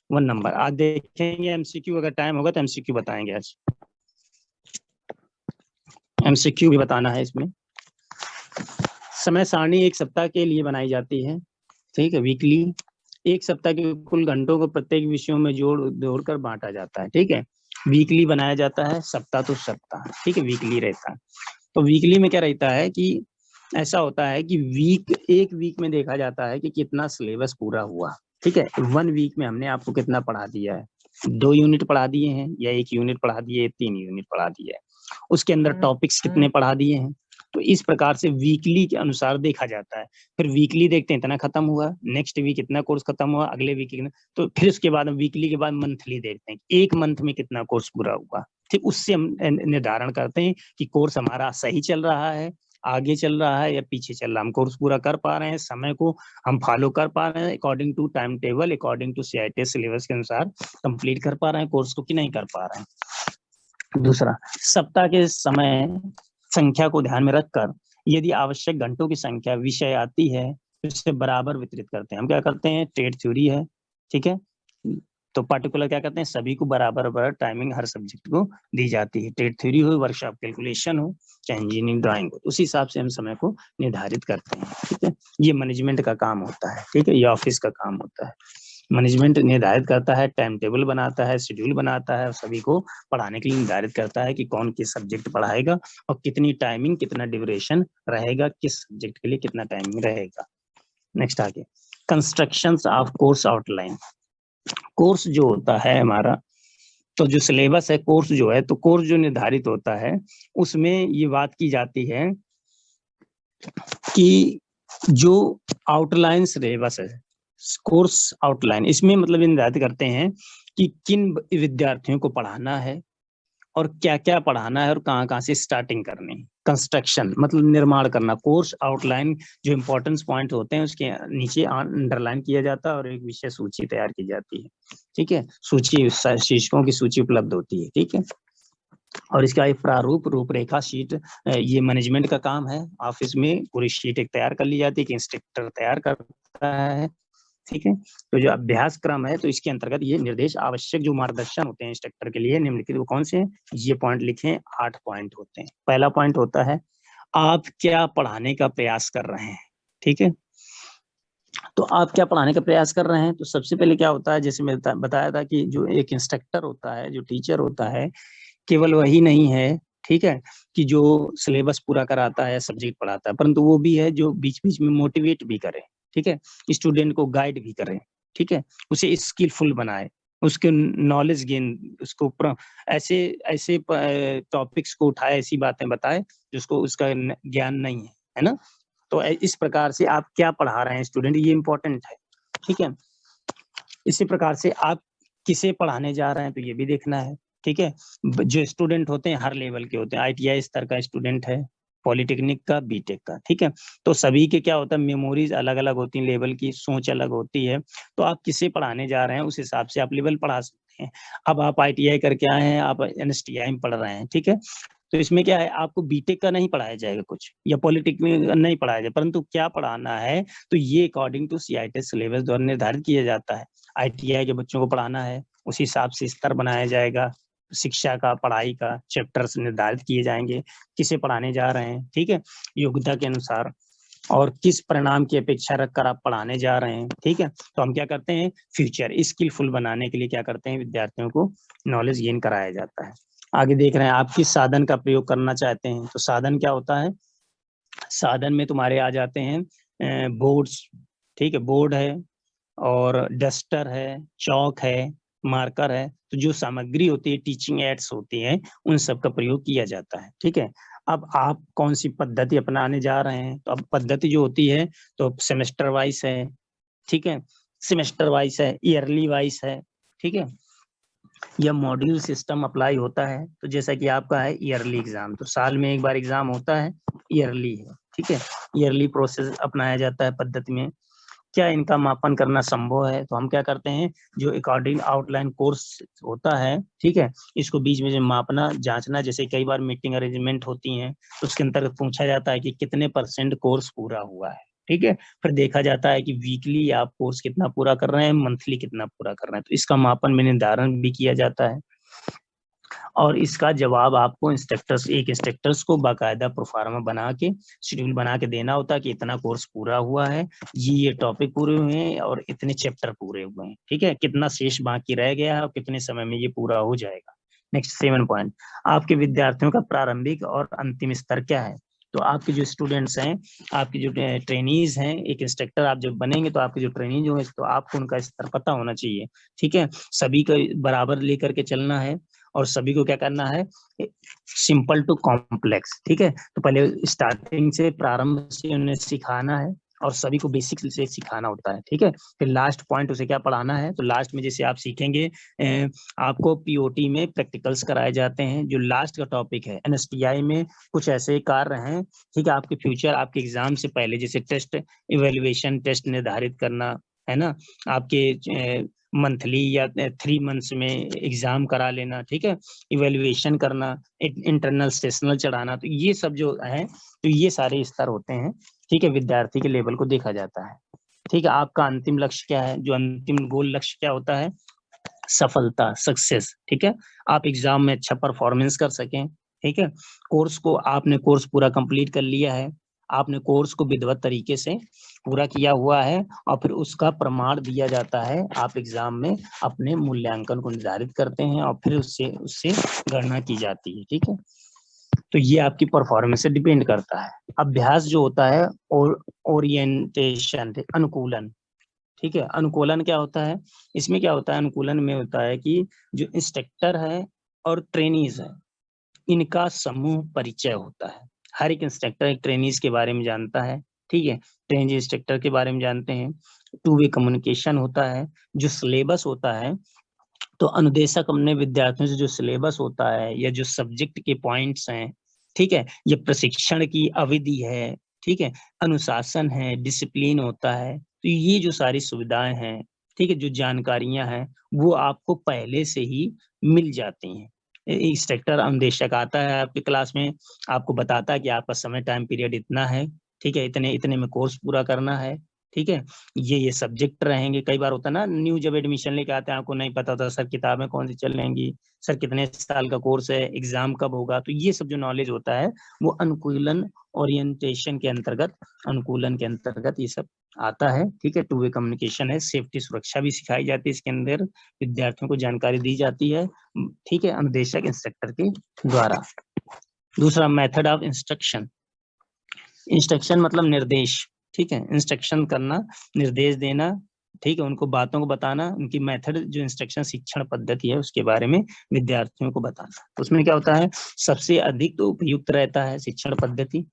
[SPEAKER 1] 1 नंबर आज देखेंगे एमसीक्यू, अगर टाइम होगा तो एमसीक्यू बताएंगे आज, एमसीक्यू भी बताना है इसमें। समय सारणी 1 सप्ताह के लिए बनाई जाती है। ठीक है, वीकली 1 सप्ताह के कुल घंटों को प्रत्येक विषयों में जोड़ कर बांटा जाता है। ठीक है, वीकली बनाया जाता है, सप्ताह तो सप्ताह, ठीक है, वीकली रहता है। तो वीकली में क्या रहता है कि ऐसा होता है कि एक वीक में देखा जाता है कि कितना सिलेबस पूरा हुआ। ठीक है, 1 वीक में हमने आपको कितना पढ़ा दिया है, 2 यूनिट पढ़ा दिए हैं या 1 यूनिट पढ़ा दिए, 3 यूनिट पढ़ा दिए है, उसके अंदर टॉपिक्स कितने पढ़ा दिए हैं। तो इस प्रकार से वीकली के अनुसार देखा जाता है। फिर वीकली देखते हैं इतना खत्म हुआ, नेक्स्ट वीक इतना कोर्स खत्म हुआ, अगले वीक इतना, तो फिर उसके बाद वीकली के बाद मंथली देखते हैं, एक मंथ में कितना कोर्स पूरा हुआ। ठीक, उससे हम निर्धारण करते हैं कि कोर्स हमारा सही चल रहा है आगे चल रहा है या पीछे चल रहा है, हम कोर्स पूरा कर पा रहे हैं, समय को हम फॉलो कर पा रहे हैं according to time table, according to CITS syllabus के अनुसार कंप्लीट कर पा रहे हैं कोर्स को कि नहीं कर पा रहे हैं। दूसरा, सप्ताह के समय संख्या को ध्यान में रखकर यदि आवश्यक घंटों की संख्या विषय आती है तो इसे बराबर वितरित करते हैं। हम क्या करते हैं, ट्रेड थ्योरी है, ठीक है, तो पार्टिकुलर क्या करते हैं, सभी को बराबर बराबर टाइमिंग हर सब्जेक्ट को दी जाती है। ट्रेड थ्योरी हो, वर्कशॉप कैलकुलेशन हो, चाहे इंजीनियरिंग ड्राइंग हो, उसी हिसाब से हम समय को निर्धारित करते हैं, ठीक है। ये मैनेजमेंट का काम होता है, ठीक है, ये ऑफिस का काम होता है। मैनेजमेंट निर्धारित करता है, टाइम टेबल बनाता है, शेड्यूल बनाता है, सभी को पढ़ाने के लिए निर्धारित करता है कि कौन किस सब्जेक्ट पढ़ाएगा और कितनी टाइमिंग, कितना ड्यूरेशन रहेगा, किस सब्जेक्ट के लिए कितना टाइमिंग रहेगा। नेक्स्ट आगे, constructions of course outline. Course जो होता है हमारा, तो जो सिलेबस है, कोर्स जो है, तो कोर्स जो निर्धारित होता है उसमें ये बात की जाती है कि जो आउटलाइन सिलेबस है, कोर्स आउटलाइन, इसमें मतलब निर्धारित करते हैं कि किन विद्यार्थियों को पढ़ाना है और क्या क्या पढ़ाना है और कहाँ कहाँ से स्टार्टिंग करनी है। कंस्ट्रक्शन मतलब निर्माण करना, कोर्स आउटलाइन जो इंपॉर्टेंस पॉइंट होते हैं उसके नीचे अंडरलाइन किया जाता है और एक विषय सूची तैयार की जाती है, ठीक है, सूची शीर्षकों की सूची उपलब्ध होती है, ठीक है। और इसका एक प्रारूप रूपरेखा शीट, ये मैनेजमेंट का काम है, ऑफिस में पूरी शीट एक तैयार कर ली जाती है कि इंस्ट्रक्टर तैयार करता है, ठीक है। तो जो अभ्यास क्रम है, तो इसके अंतर्गत ये निर्देश आवश्यक जो मार्गदर्शन होते हैं इंस्ट्रक्टर के लिए निम्नलिखित वो कौन से हैं, ये पॉइंट लिखें, 8 पॉइंट होते हैं। पहला पॉइंट होता है आप क्या पढ़ाने का प्रयास कर रहे हैं, ठीक है। तो आप क्या पढ़ाने का प्रयास कर रहे हैं, तो सबसे पहले क्या होता है, जैसे मैं बताया था कि जो एक इंस्ट्रक्टर होता है, जो टीचर होता है, केवल वही नहीं है, ठीक है, कि जो सिलेबस पूरा कराता है, सब्जेक्ट पढ़ाता है, परंतु वो भी है जो बीच बीच में मोटिवेट भी करे, ठीक है, स्टूडेंट को गाइड भी करे, ठीक है, उसे स्किलफुल बनाए, उसके नॉलेज गेन, उसको ऐसे ऐसे टॉपिक्स को उठाए, ऐसी बातें बताए जिसको उसका ज्ञान नहीं है ना। तो इस प्रकार से आप क्या पढ़ा रहे हैं स्टूडेंट, ये इंपॉर्टेंट है, ठीक है। इसी प्रकार से आप किसे पढ़ाने जा रहे हैं, तो ये भी देखना है, ठीक है। जो स्टूडेंट होते हैं हर लेवल के होते हैं, ITI स्तर का स्टूडेंट है, पॉलिटेक्निक का, बीटेक का, ठीक है, तो सभी के क्या होता है, मेमोरीज अलग अलग होती है, लेवल की सोच अलग होती है, तो आप किसे पढ़ाने जा रहे हैं उस हिसाब से आप लेवल पढ़ा सकते हैं। अब आप ITI करके आए हैं, आप NSTI में पढ़ रहे हैं, ठीक है, तो इसमें क्या है, आपको बीटेक का नहीं पढ़ाया जाएगा कुछ, या पॉलिटेक्निक नहीं पढ़ाया जाएगा, परंतु क्या पढ़ाना है, तो ये अकॉर्डिंग टू CITS सिलेबस द्वारा निर्धारित किया जाता है। ITI के बच्चों को पढ़ाना है, उस हिसाब से स्तर बनाया जाएगा, शिक्षा का, पढ़ाई का चैप्टर्स निर्धारित किए जाएंगे, किसे पढ़ाने जा रहे हैं, ठीक है, योग्यता के अनुसार, और किस परिणाम की अपेक्षा रखकर आप पढ़ाने जा रहे हैं, ठीक है। तो हम क्या करते हैं, फ्यूचर स्किलफुल बनाने के लिए क्या करते हैं, विद्यार्थियों को नॉलेज गेन कराया जाता है। आगे देख रहे हैं, आप किस साधन का प्रयोग करना चाहते हैं, तो साधन क्या होता है, साधन में तुम्हारे आ जाते हैं बोर्ड्स, ठीक है, बोर्ड है और डस्टर है, चौक है, मार्कर है, तो जो सामग्री होती है, टीचिंग एड्स होती हैं, उन सब का प्रयोग किया जाता है, ठीक है। अब आप कौन सी पद्धति अपनाने जा रहे हैं, तो अब पद्धति जो होती है तो सेमेस्टर वाइज है, ठीक है, सेमेस्टर वाइज है, ईयरली वाइज है, ठीक है, या मॉड्यूल सिस्टम अप्लाई होता है। तो जैसा कि आपका है ईयरली एग्जाम, तो साल में एक बार एग्जाम होता है, ईयरली है, ठीक है, ईयरली प्रोसेस अपनाया जाता है पद्धति में। क्या इनका मापन करना संभव है, तो हम क्या करते हैं, जो अकॉर्डिंग आउटलाइन कोर्स होता है, ठीक है, इसको बीच में मापना, जांचना, जैसे कई बार मीटिंग अरेंजमेंट होती हैं, तो उसके अंतर्गत पूछा जाता है कि कितने % कोर्स पूरा हुआ है, ठीक है, फिर देखा जाता है कि वीकली आप कोर्स कितना पूरा कर रहे हैं, मंथली कितना पूरा कर रहे हैं, तो इसका मापन में निर्धारण भी किया जाता है। और इसका जवाब आपको इंस्ट्रक्टर्स को बाकायदा प्रोफार्मा बना के, शेड्यूल बना के देना होता है कि इतना कोर्स पूरा हुआ है, ये टॉपिक पूरे हुए हैं और इतने चैप्टर पूरे हुए हैं, ठीक है, कितना शेष बाकी रह गया है और कितने समय में ये पूरा हो जाएगा। नेक्स्ट 7 पॉइंट, आपके विद्यार्थियों का प्रारंभिक और अंतिम स्तर क्या है, तो आपके जो स्टूडेंट्स हैं, आपके जो ट्रेनीज हैं, एक इंस्ट्रक्टर आप जब बनेंगे तो आपके जो ट्रेनीज होंगे, तो आपको उनका स्तर पता होना चाहिए, ठीक है, सभी का बराबर लेकर के चलना है और सभी को क्या करना है, सिंपल टू कॉम्प्लेक्स, ठीक है, तो पहले स्टार्टिंग से, प्रारंभ से उन्हें सिखाना है और सभी को बेसिक से सिखाना होता है, ठीक है। फिर लास्ट पॉइंट उसे क्या पढ़ाना है, तो लास्ट में जैसे आप सीखेंगे आपको पीओटी में प्रैक्टिकल्स कराए जाते हैं। जो लास्ट का टॉपिक है एनएसटीआई में कुछ ऐसे कार्य हैं, ठीक है, आपके फ्यूचर आपके एग्जाम से पहले, जैसे टेस्ट इवेल्युएशन टेस्ट निर्धारित करना, है ना, आपके मंथली या 3 मंथ्स में एग्जाम करा लेना, ठीक है, इवेल्युएशन करना, इंटरनल सेशनल चढ़ाना, तो ये सब जो है, तो ये सारे स्तर होते हैं, ठीक है, विद्यार्थी के लेवल को देखा जाता है, ठीक है। आपका अंतिम लक्ष्य क्या है, जो अंतिम गोल लक्ष्य क्या होता है, सफलता, सक्सेस, ठीक है, आप एग्जाम में अच्छा परफॉर्मेंस कर सकें, ठीक है। कोर्स को आपने कोर्स पूरा कंप्लीट कर लिया है, आपने कोर्स को विधिवत तरीके से पूरा किया हुआ है और फिर उसका प्रमाण दिया जाता है, आप एग्जाम में अपने मूल्यांकन को निर्धारित करते हैं और फिर उससे उससे गणना की जाती है, ठीक है। तो ये आपकी परफॉर्मेंस से डिपेंड करता है। अभ्यास जो होता है और ओरिएंटेशन, अनुकूलन, ठीक है। अनुकूलन क्या होता है, इसमें क्या होता है, अनुकूलन में होता है कि जो इंस्ट्रक्टर है और ट्रेनीज है, इनका समूह परिचय होता है। हर एक इंस्ट्रक्टर एक ट्रेनीज के बारे में जानता है, ठीक है, ट्रेनीज इंस्ट्रक्टर के बारे में जानते हैं। 2 वे कम्युनिकेशन होता है। जो सिलेबस होता है, तो अनुदेशक अपने विद्यार्थियों से जो सिलेबस होता है या जो सब्जेक्ट के पॉइंट्स हैं, ठीक है, ये प्रशिक्षण की अवधि है, ठीक है, अनुशासन है, डिसिप्लिन होता है, तो ये जो सारी सुविधाएं हैं, ठीक है, जो जानकारियां हैं, वो आपको पहले से ही मिल जाती हैं। इंस्ट्रक्टर अनुदेशक आता है आपकी क्लास में, आपको बताता है कि आपका समय टाइम पीरियड इतना है, ठीक है, इतने इतने में कोर्स पूरा करना है, ठीक है, ये सब्जेक्ट रहेंगे। कई बार होता है ना, न्यू जब एडमिशन लेके आते हैं, आपको नहीं पता होता सर किताबें कौन सी चलेंगी, सर कितने साल का कोर्स है, एग्जाम कब होगा, तो ये सब जो नॉलेज होता है वो अनुकूलन ओरिएंटेशन के अंतर्गत, अनुकूलन के अंतर्गत ये सब आता है, ठीक है। 2 वे कम्युनिकेशन है, सेफ्टी सुरक्षा भी सिखाई जाती है इसके अंदर, विद्यार्थियों को जानकारी दी जाती है, ठीक है, अनुदेशक इंस्ट्रक्टर के द्वारा। दूसरा मेथड ऑफ इंस्ट्रक्शन, इंस्ट्रक्शन मतलब निर्देश, ठीक है, इंस्ट्रक्शन करना, निर्देश देना, ठीक है, उनको बातों को बताना, उनकी मेथड जो इंस्ट्रक्शन शिक्षण पद्धति है उसके बारे में विद्यार्थियों को बताना। तो उसमें क्या होता है, सबसे अधिक तो उपयुक्त रहता है शिक्षण पद्धति।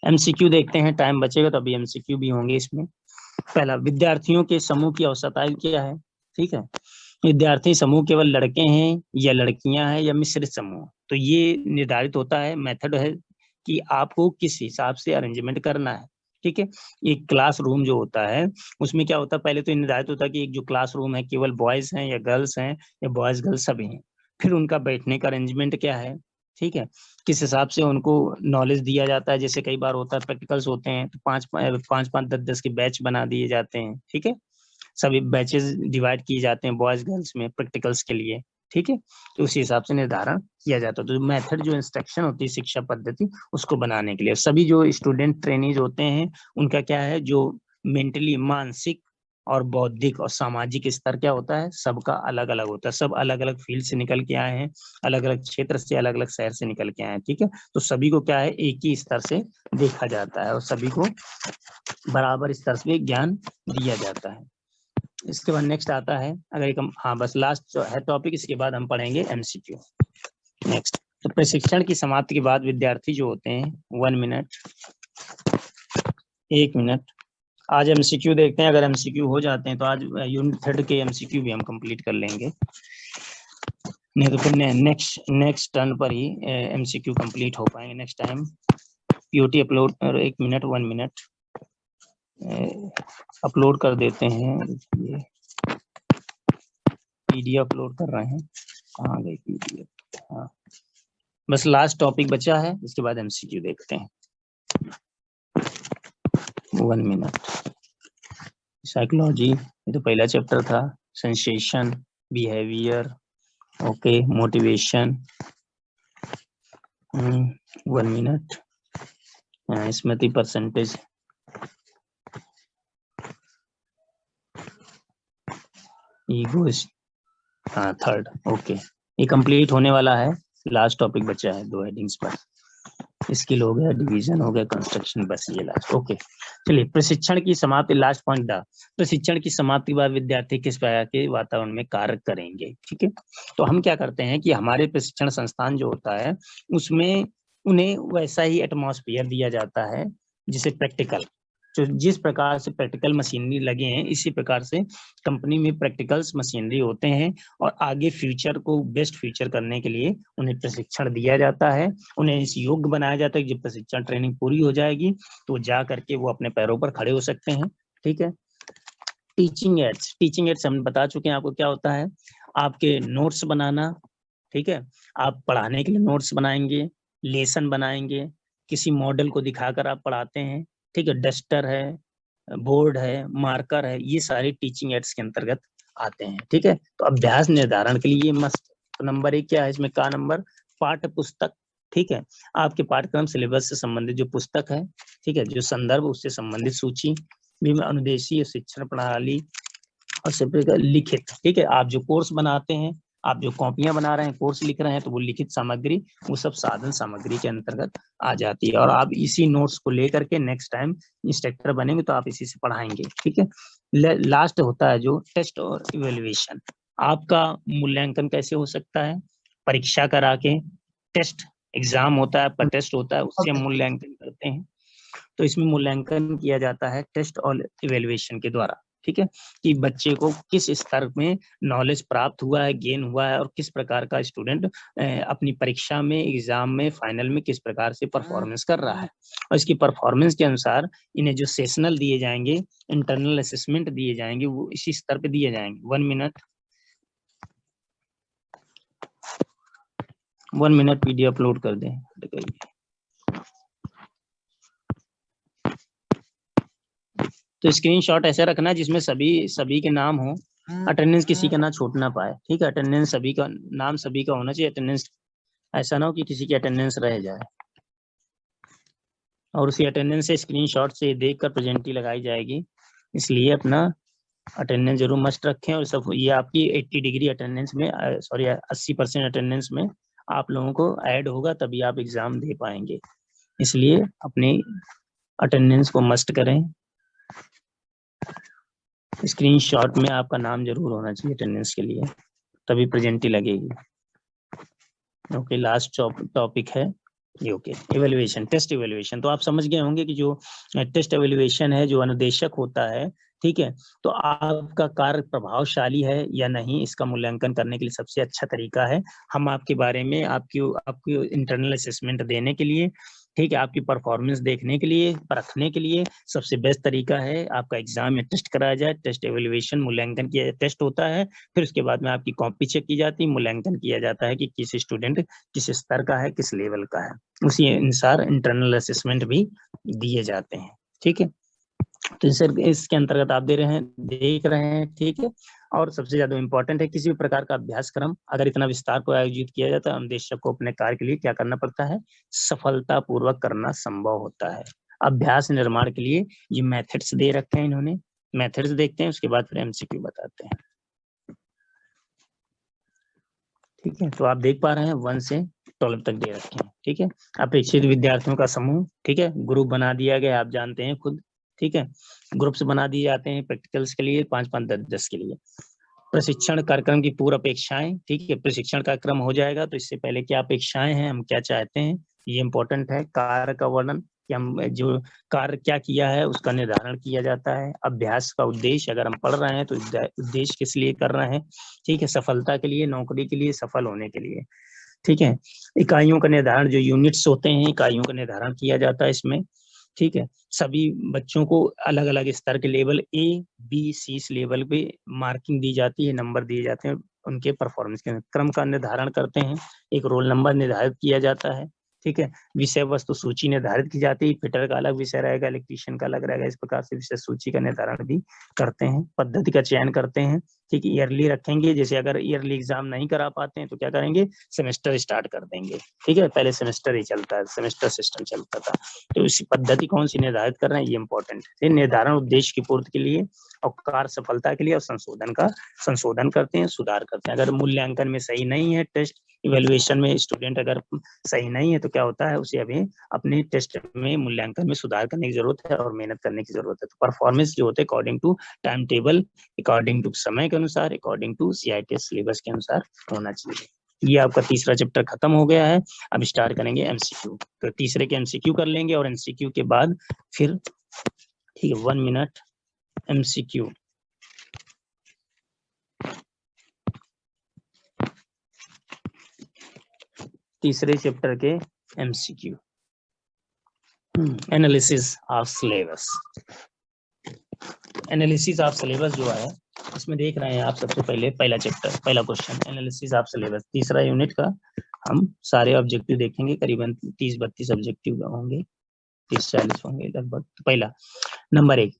[SPEAKER 1] एमसीक्यू देखते हैं, टाइम बचेगा तो अभी एमसीक्यू भी होंगे इसमें। पहला, विद्यार्थियों के समूह की आवश्यकताएं क्या है, ठीक है, विद्यार्थी समूह केवल लड़के हैं या लड़कियां हैं या मिश्रित समूह, तो ये निर्धारित होता है, मेथड है कि आपको किस हिसाब से अरेंजमेंट करना है, ठीक है। एक क्लासरूम जो होता है उसमें क्या होता है, पहले तो निर्धारित होता है कि एक जो क्लासरूम है केवल बॉयज हैं या गर्ल्स हैं या बॉयज गर्ल्स सभी हैं, फिर उनका बैठने का अरेंजमेंट क्या है, ठीक है, किस हिसाब से उनको नॉलेज दिया जाता है। जैसे कई बार होता है प्रैक्टिकल्स होते हैं तो 5-5 10-10 के बैच बना दिए जाते हैं, ठीक है, सभी बैचेस डिवाइड किए जाते हैं बॉयज गर्ल्स में प्रैक्टिकल्स के लिए, ठीक है, तो उसी हिसाब से निर्धारण किया जाता है। तो मेथड जो इंस्ट्रक्शन होती है शिक्षा पद्धति उसको बनाने के लिए, सभी जो स्टूडेंट ट्रेनीज होते हैं उनका क्या है, जो मेंटली, मानसिक और बौद्धिक और सामाजिक स्तर क्या होता है, सबका अलग अलग होता है, सब अलग अलग फील्ड से निकल के आए हैं, अलग अलग क्षेत्र से, अलग अलग शहर से निकल के आए हैं, ठीक है, तो सभी को क्या है, एक ही स्तर से देखा जाता है और सभी को बराबर स्तर से ज्ञान दिया जाता है। इसके बाद नेक्स्ट आता है, अगर एक हाँ बस लास्ट जो है टॉपिक, इसके बाद हम पढ़ेंगे एमसीक्यू। नेक्स्ट, तो प्रशिक्षण की समाप्ति के बाद विद्यार्थी जो होते हैं 1 मिनट, 1 मिनट, आज एमसीक्यू देखते हैं, अगर एमसीक्यू हो जाते हैं तो आज यूनिट 3 के एमसीक्यू भी हम कंप्लीट कर लेंगे, नहीं तो फिर नेक्स्ट टर्न पर ही एमसीक्यू कंप्लीट हो पाएंगे next time. POT upload, 1 minute 1 minute upload कर देते हैं, ये पीडीएफ अपलोड कर रहे हैं, कहाँ गई पीडीएफ, हाँ बस लास्ट टॉपिक बचा है, इसके बाद एमसीक्यू देखते हैं। 1 मिनट, साइकोलॉजी, ये तो पहला चैप्टर था, sensation, behaviour, okay, motivation, 1 minute, स्मृति परसेंटेज, ईगो, हाँ 3rd, ओके, ये कंप्लीट होने वाला है, लास्ट टॉपिक बचा है 2 हेडिंग्स पर, स्किल हो गया, डिवीजन हो गया, कंस्ट्रक्शन, बस ये लास्ट, ओके। चलिए, प्रशिक्षण की समाप्ति, लास्ट पॉइंट था, प्रशिक्षण की समाप्ति के बाद विद्यार्थी किस प्रकार के वातावरण में कार्य करेंगे, ठीक है। तो हम क्या करते हैं कि हमारे प्रशिक्षण संस्थान जो होता है उसमें उन्हें वैसा ही एटमॉस्फेयर दिया जाता है जिसे प्रैक्टिकल, जो जिस प्रकार से प्रैक्टिकल मशीनरी लगे हैं इसी प्रकार से कंपनी में प्रैक्टिकल्स मशीनरी होते हैं, और आगे फ्यूचर को बेस्ट फ्यूचर करने के लिए उन्हें प्रशिक्षण दिया जाता है, उन्हें इस योग्य बनाया जाता है कि जब प्रशिक्षण ट्रेनिंग पूरी हो जाएगी तो जा करके वो अपने पैरों पर खड़े हो सकते हैं। ठीक है। टीचिंग एड्स हम बता चुके हैं आपको क्या होता है। आपके नोट्स बनाना, ठीक है, आप पढ़ाने के लिए नोट्स बनाएंगे, लेसन बनाएंगे, किसी मॉडल को दिखाकर आप पढ़ाते हैं, ठीक है, डस्टर है, बोर्ड है, मार्कर है, ये सारे टीचिंग एड्स के अंतर्गत आते हैं। ठीक है। तो अभ्यास निर्धारण के लिए मस्ट, तो नंबर 1 क्या है इसमें, का नंबर पाठ्य पुस्तक। ठीक है। आपके पाठ्यक्रम सिलेबस से संबंधित जो पुस्तक है, ठीक है, जो संदर्भ उससे संबंधित सूची भी, अनुदेशीय शिक्षण प्रणाली और लिखित। ठीक है। आप जो कोर्स बनाते हैं, आप जो कॉपियां बना रहे हैं, कोर्स लिख रहे हैं, तो वो लिखित सामग्री, वो सब साधन सामग्री के अंतर्गत आ जाती है, और आप इसी नोट्स को लेकर के नेक्स्ट टाइम इंस्ट्रक्टर बनेंगे तो आप इसी से पढ़ाएंगे। ठीक है। लास्ट होता है जो टेस्ट और इवेल्युएशन। आपका मूल्यांकन कैसे हो सकता है, परीक्षा करा के, टेस्ट एग्जाम होता है, आपका टेस्ट होता है, उससे हम मूल्यांकन करते हैं। तो इसमें मूल्यांकन किया जाता है टेस्ट और इवेल्युएशन के द्वारा। ठीक है, कि बच्चे को किस स्तर में नॉलेज प्राप्त हुआ है, गेन हुआ है, और किस प्रकार का स्टूडेंट अपनी परीक्षा में, एग्जाम में, फाइनल में किस प्रकार से परफॉर्मेंस कर रहा है, और इसकी परफॉर्मेंस के अनुसार इन्हें जो सेशनल दिए जाएंगे, इंटरनल असेसमेंट दिए जाएंगे, वो इसी स्तर पे दिए जाएंगे। 1 मिनट पीडीएफ अपलोड कर दें। तो स्क्रीनशॉट ऐसे रखना जिसमें सभी के नाम हो, अटेंडेंस किसी का ना छूट ना पाए। ठीक है। अटेंडेंस सभी का, नाम सभी का होना चाहिए। अटेंडेंस ऐसा ना हो कि किसी की अटेंडेंस रह जाए, और उसी अटेंडेंस से स्क्रीनशॉट से देखकर प्रेजेंटी लगाई जाएगी। इसलिए अपना अटेंडेंस जरूर मस्ट रखें। और सब ये आपकी 80 डिग्री अटेंडेंस में, सॉरी 80% अटेंडेंस में आप लोगों को ऐड होगा, तभी आप एग्जाम दे पाएंगे। इसलिए अपनी अटेंडेंस को मस्ट करें। स्क्रीनशॉट में आपका नाम जरूर होना चाहिए अटेंडेंस के लिए, तभी प्रेजेंटी लगेगी। ओके, लास्ट टॉपिक है ये। Okay, evaluation, test evaluation. तो आप समझ गए होंगे कि जो टेस्ट इवैल्यूएशन है, जो अनुदेशक होता है, ठीक है, तो आपका कार्य प्रभावशाली है या नहीं, इसका मूल्यांकन करने के लिए सबसे अच्छा तरीका है, हम आपके बारे में, आपकी इंटरनल असेसमेंट देने के लिए, ठीक है, आपकी परफॉर्मेंस देखने के लिए, परखने के लिए सबसे बेस्ट तरीका है आपका एग्जाम में टेस्ट कराया जाए। टेस्ट एवेल्युएशन, मूल्यांकन किया, टेस्ट होता है, फिर उसके बाद में आपकी कॉपी चेक की जाती है, मूल्यांकन किया जाता है कि किस स्टूडेंट किस स्तर का है, किस लेवल का है, उसी अनुसार इंटरनल असेसमेंट भी दिए जाते हैं। ठीक है। तो सर इसके अंतर्गत आप देख रहे हैं। ठीक है। और सबसे ज्यादा इंपॉर्टेंट है, किसी भी प्रकार का अभ्यासक्रम अगर इतना विस्तार को आयोजित किया जाता है, अनुदेशक को अपने कार्य के लिए क्या करना पड़ता है, सफलता पूर्वक करना संभव होता है। अभ्यास निर्माण के लिए ये मेथड्स दे रखे हैं इन्होंने, मेथड्स देखते हैं, उसके बाद फिर एमसीक्यू बताते हैं। ठीक है। तो आप देख पा रहे हैं 1 से 12 तक दे रखे हैं। ठीक है। अपेक्षित विद्यार्थियों का समूह, ठीक है, ग्रुप बना दिया गया, आप जानते हैं खुद। ठीक है। ग्रुप्स बना दिए जाते हैं प्रैक्टिकल्स के लिए, 5-5, 10-10 के लिए। प्रशिक्षण कार्यक्रम की पूर्व अपेक्षाएं, ठीक है, प्रशिक्षण कार्यक्रम हो जाएगा तो इससे पहले क्या अपेक्षाएं हैं, हम क्या चाहते हैं, ये इंपॉर्टेंट है। कार्य का वर्णन, कि हम जो कार्य क्या किया है उसका निर्धारण किया जाता है। अभ्यास का उद्देश्य, अगर हम पढ़ रहे हैं तो उद्देश्य किस लिए कर रहे हैं, ठीक है, सफलता के लिए, नौकरी के लिए, सफल होने के लिए। ठीक है। इकाइयों का निर्धारण, जो यूनिट्स होते हैं, इकाइयों का निर्धारण किया जाता है इसमें। ठीक है। सभी बच्चों को अलग अलग स्तर के लेवल A, B, C इस लेवल पे मार्किंग दी जाती है, नंबर दिए जाते हैं उनके परफॉर्मेंस के। क्रम का निर्धारण करते हैं, एक रोल नंबर निर्धारित किया जाता है। ठीक है। विषय वस्तु सूची निर्धारित की जाती है, फिटर का अलग विषय रहेगा, इलेक्ट्रीशियन का अलग रहेगा, इस प्रकार से विषय सूची का निर्धारण भी करते हैं। पद्धति का चयन करते हैं, ठीक है, ईयरली रखेंगे, जैसे अगर ईयरली एग्जाम नहीं करा पाते हैं तो क्या करेंगे, सेमेस्टर स्टार्ट कर देंगे। ठीक है। पहले सेमेस्टर ही चलता है, सेमेस्टर सिस्टम चलता था, तो इसी पद्धति कौन सी निर्धारित कर रहे हैं, ये इंपॉर्टेंट है। निर्धारण उद्देश्य की पूर्ति के लिए और कार्य सफलता के लिए, और संशोधन करते हैं, सुधार करते हैं। अगर मूल्यांकन में सही नहीं है, टेस्ट इवेल्युएशन में स्टूडेंट अगर सही नहीं है तो क्या होता है, उसे अभी अपने टेस्ट में, मूल्यांकन में सुधार करने की जरूरत है और मेहनत करने की जरूरत है। तो परफॉर्मेंस जो होते हैं according to time table, according to समय के अनुसार, अकॉर्डिंग टू CITS सिलेबस के अनुसार होना चाहिए। ये आपका तीसरा चैप्टर खत्म हो गया है। अब स्टार्ट करेंगे MCQ। तो तीसरे के MCQ कर लेंगे, और MCQ के बाद फिर ठीक है, 1 मिनट MCQ। तीसरे चैप्टर के MCQ। Analysis of syllabus. Analysis of syllabus जो है इसमें देख रहे हैं आप, सबसे पहले पहला चैप्टर, पहला क्वेश्चन एनालिसिस ऑफ सिलेबस, तीसरा यूनिट का हम सारे ऑब्जेक्टिव देखेंगे, करीबन 30-32 ऑब्जेक्टिव होंगे, 30-40 होंगे लगभग। तो पहला नंबर 1,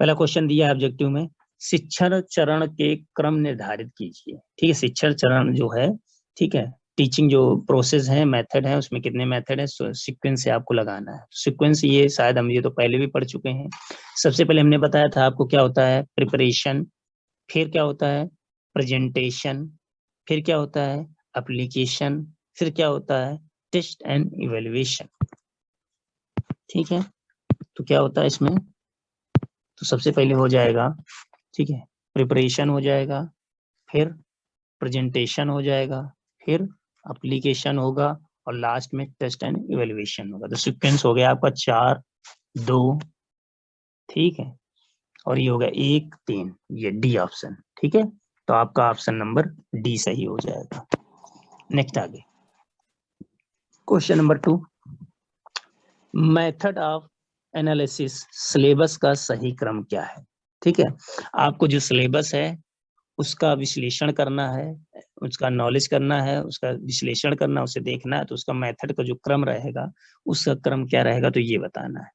[SPEAKER 1] पहला क्वेश्चन दिया है ऑब्जेक्टिव में, शिक्षण चरण के क्रम निर्धारित कीजिए। ठीक है, शिक्षण चरण जो है, ठीक है, टीचिंग जो प्रोसेस है, मेथड है, उसमें कितने मेथड है, सीक्वेंस से आपको लगाना है। सीक्वेंस ये शायद हम ये तो पहले भी पढ़ चुके हैं। सबसे पहले हमने बताया था आपको क्या होता है प्रिपरेशन, फिर क्या होता है प्रेजेंटेशन, फिर क्या होता है एप्लीकेशन, फिर क्या होता है टेस्ट एंड इवेल्युएशन। ठीक है, तो क्या होता है इसमें, तो सबसे पहले हो जाएगा, ठीक है, प्रिपरेशन हो जाएगा, फिर प्रेजेंटेशन हो जाएगा, फिर एप्लीकेशन होगा और लास्ट में टेस्ट एंड इवेल्युएशन होगा। तो सीक्वेंस हो गया आपका 4, 2, ठीक है, और ये हो गया 1, 3, ये डी ऑप्शन। ठीक है, तो आपका ऑप्शन नंबर डी सही हो जाएगा। नेक्स्ट आगे question number 2, method of analysis, syllabus का सही क्रम क्या है। ठीक है, आपको जो सिलेबस है उसका विश्लेषण करना है, उसका नॉलेज करना है, उसका विश्लेषण करना, उसे देखना है, तो उसका मेथड का जो क्रम रहेगा उसका क्रम क्या रहेगा तो ये बताना है।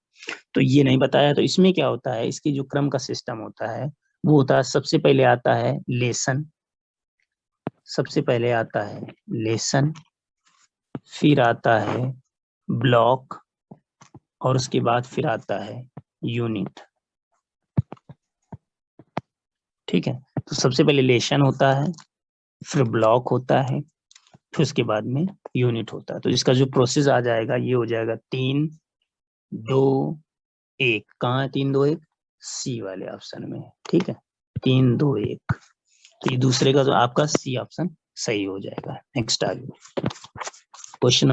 [SPEAKER 1] तो ये नहीं बताया, तो इसमें क्या होता है, इसकी जो क्रम का सिस्टम होता है वो होता है, सबसे पहले आता है लेसन, सबसे पहले आता है लेसन, फिर आता है ब्लॉक, और उसके बाद फिर आता है यूनिट। ठीक है, तो सबसे पहले लेसन होता है, फिर ब्लॉक होता है, फिर उसके बाद में यूनिट होता है। तो इसका जो प्रोसेस आ जाएगा ये हो जाएगा 3, 2, 1। कहाँ है 3, 2, 1? सी वाले ऑप्शन में। ठीक है, 3, 2, 1, तो ये दूसरे का तो आपका सी ऑप्शन सही हो जाएगा। नेक्स्ट आ जाओ क्वेश्चन